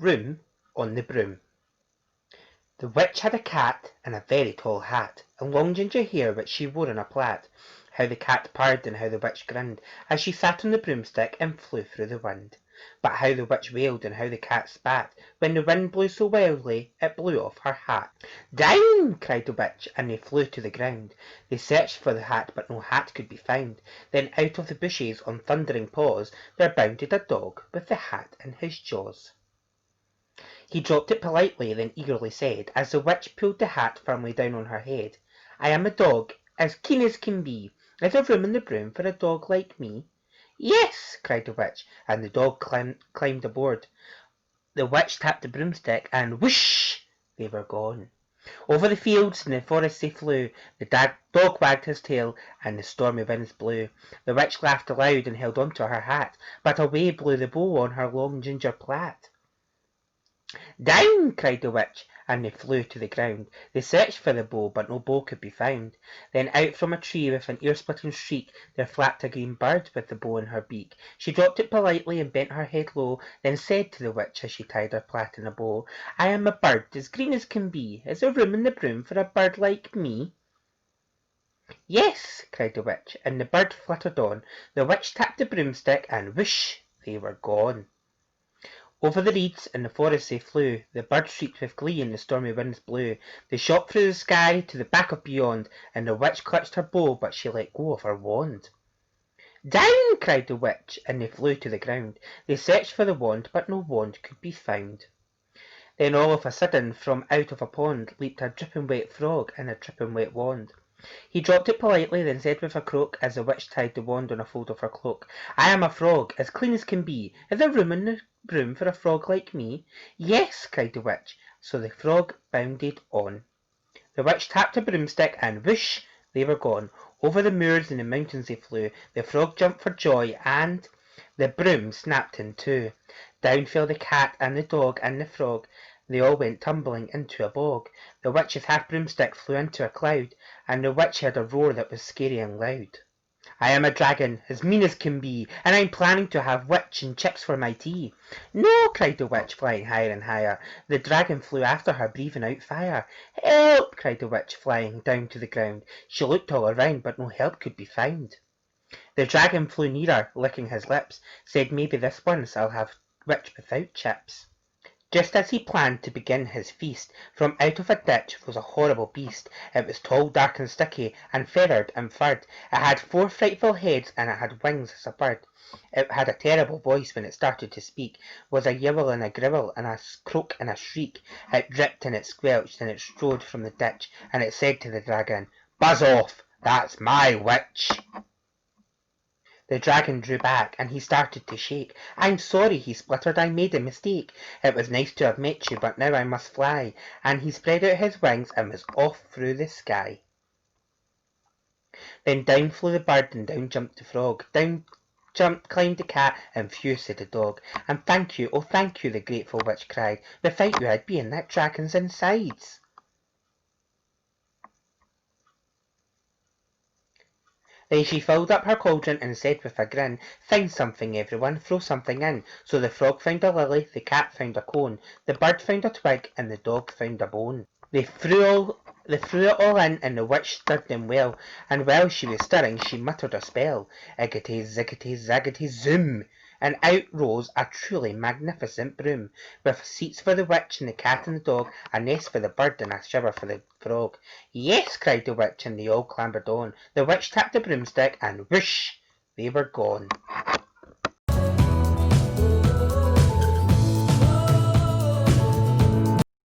Room on the Broom. The witch had a cat and a very tall hat, and long ginger hair which she wore in a plait. How the cat purred and how the witch grinned, as she sat on the broomstick and flew through the wind. But how the witch wailed and how the cat spat, when the wind blew so wildly it blew off her hat. "Down!" cried the witch, and they flew to the ground. They searched for the hat, but no hat could be found. Then out of the bushes on thundering paws there bounded a dog with the hat in his jaws. He dropped it politely, then eagerly said, as the witch pulled the hat firmly down on her head, "I am a dog, as keen as can be. Is there room in the broom for a dog like me?" "Yes!" cried the witch, and the dog climbed aboard. The witch tapped the broomstick, and whoosh! They were gone. Over the fields and the forests they flew. The dog wagged his tail, and the stormy winds blew. The witch laughed aloud and held on to her hat, but away blew the bow on her long ginger plait. "Down!" cried the witch, and they flew to the ground. They searched for the bow, but no bow could be found. Then out from a tree with an ear-splitting shriek there flapped a green bird with the bow in her beak. She dropped it politely and bent her head low, then said to the witch as she tied her plait in a bow, "I am a bird as green as can be. Is there room in the broom for a bird like me?" "Yes!" cried the witch, and the bird fluttered on. The witch tapped the broomstick, and whoosh! They were gone. Over the reeds and the forest they flew. The birds shrieked with glee and the stormy winds blew. They shot through the sky to the back of beyond, and the witch clutched her bow, but she let go of her wand. "Down!" cried the witch, and they flew to the ground. They searched for the wand, but no wand could be found. Then all of a sudden from out of a pond leaped a dripping wet frog and a dripping wet wand. He dropped it politely, then said with a croak, as the witch tied the wand on a fold of her cloak, "I am a frog, as clean as can be. Is there room in the broom for a frog like me?" "Yes!" cried the witch, so the frog bounded on. The witch tapped her broomstick, and whoosh! They were gone. Over the moors and the mountains they flew. The frog jumped for joy, and the broom snapped in two. Down fell the cat and the dog and the frog. They all went tumbling into a bog. The witch's half broomstick flew into a cloud, and the witch heard a roar that was scary and loud. "I am a dragon, as mean as can be, and I'm planning to have witch and chips for my tea." "No!" cried the witch, flying higher and higher. The dragon flew after her, breathing out fire. "Help!" cried the witch, flying down to the ground. She looked all around, but no help could be found. The dragon flew nearer, licking his lips, said, "Maybe this once I'll have witch without chips." Just as he planned to begin his feast, from out of a ditch rose a horrible beast. It was tall, dark, and sticky, and feathered and furred. It had 4 frightful heads, and it had wings as a bird. It had a terrible voice when it started to speak, was a yowl and a growl, and a croak and a shriek. It dripped and it squelched, and it strode from the ditch, and it said to the dragon, "Buzz off, that's my witch." The dragon drew back, and he started to shake. "I'm sorry," he spluttered, "I made a mistake. It was nice to have met you, but now I must fly." And he spread out his wings and was off through the sky. Then down flew the bird, and down jumped the frog. Down climbed the cat, and phew, said the dog. "And thank you, oh thank you," the grateful witch cried. "Without you I'd be in that dragon's insides." Then she filled up her cauldron and said with a grin, "Find something, everyone, throw something in." So the frog found a lily, the cat found a cone, the bird found a twig, and the dog found a bone. They threw it all in, and the witch stirred them well, and while she was stirring she muttered a spell, "Iggity, ziggity, zaggity, zoom!" And out rose a truly magnificent broom, with seats for the witch and the cat and the dog, a nest for the bird, and a shower for the frog. "Yes!" cried the witch, and they all clambered on. The witch tapped the broomstick, and whoosh! They were gone.